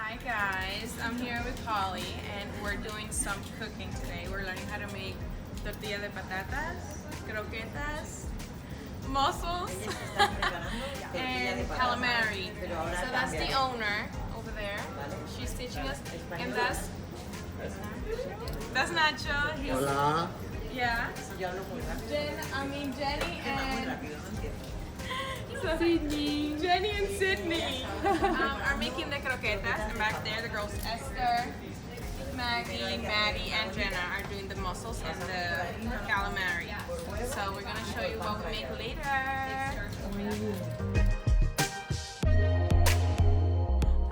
Hi guys, I'm here with Holly and we're doing some cooking today. We're learning how to make tortilla de patatas, croquetas, mussels, and calamari. So that's the owner over there. She's teaching us, and that's Nacho. He's, Hola. yeah. Jenny and Jenny and Sydney are making the croquetas, and back there the girls Esther, Maggie, Maddie, and Jenna are doing the mussels and the calamari. So we're gonna show you what we make later.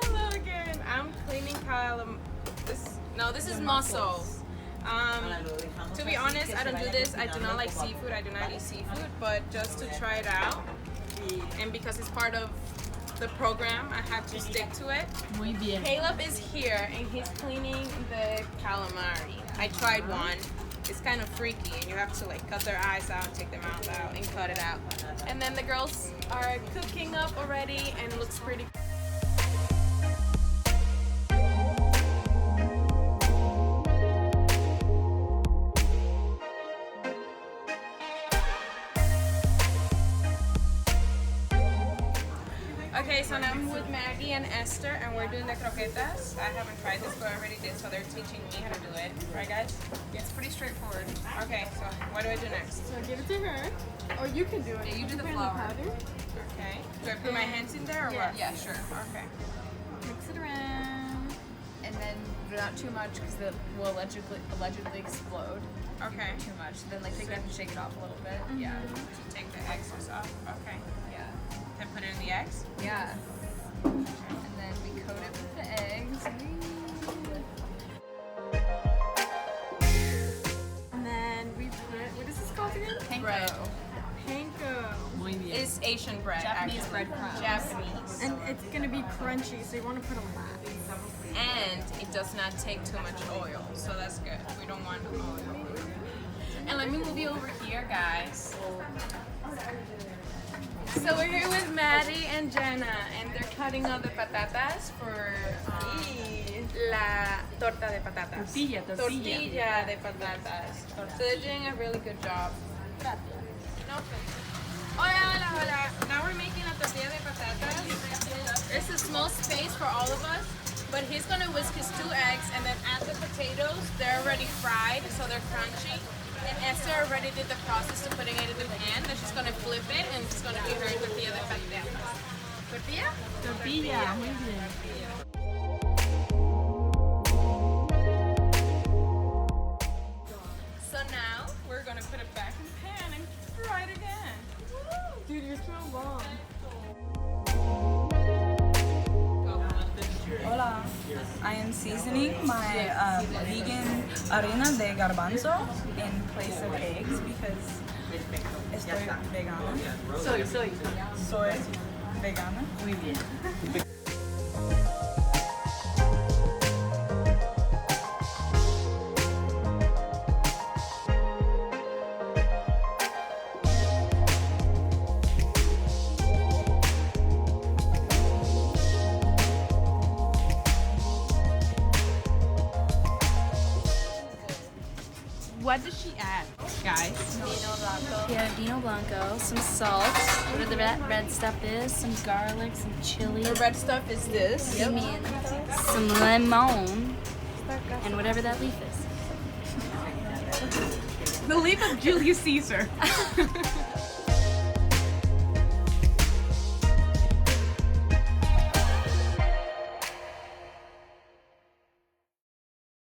Hello again. I'm cleaning this is mussels. To be honest, I don't do this. I do not like seafood. I do not eat seafood, but just to try it out. And because it's part of the program, I have to stick to it. Muy bien. Caleb is here and he's cleaning the calamari. I tried one. It's kind of freaky and you have to like cut their eyes out, take their mouth out, and cut it out. And then the girls are cooking up already and it looks pretty. Okay, so now I'm with Maggie and Esther and we're doing the croquetas. I haven't tried this, but I already did, so they're teaching me how to do it. Right, guys? It's pretty straightforward. Okay, so what do I do next? So give it to her, or you can do it. Yeah, you do the flour. Okay. Do I put my hands in there or what? Yeah, sure. Okay. Mix it around, and then not too much because it will allegedly explode. Okay. Too much. Then like they have to shake it off a little bit. Yeah. To take the excess off. Okay. Yeah. Then put it in the eggs? Yeah. And then we coat it with the eggs. And then we put, what is this called again? Panko. Bread. Panko. It's Asian bread. Japanese breadcrumbs. Japanese. And it's gonna be crunchy, so you want to put a lot. And it does not take too much oil, so that's good. We don't want oil. And let me move you over here, guys. So we're here with Maddie and Jenna, and they're cutting up the patatas for la torta de patatas. Tortilla de patatas. So they're doing a really good job. No, hola, hola. Now we're making a tortilla de patatas. There's a small space for all of us, but he's gonna whisk his 2 eggs and then add the potatoes. They're already fried, so they're crunchy. And Esther already did the process of putting it in the pan. Then she's gonna flip it and it's gonna be her tortilla de patatas. Tortilla? Tortilla. Muy bien. So now we're gonna put it back in the pan and fry it again. Dude, you're so long. Hola, I am seasoning my vegan harina de garbanzo in place of eggs because estoy vegana. Soy vegana. Muy bien. What does she add, guys? Yeah, Vino Blanco, some salt, whatever the red stuff is, some garlic, some chili. The red stuff is this. I mean, some lemon, and whatever that leaf is. The leaf of Julius Caesar.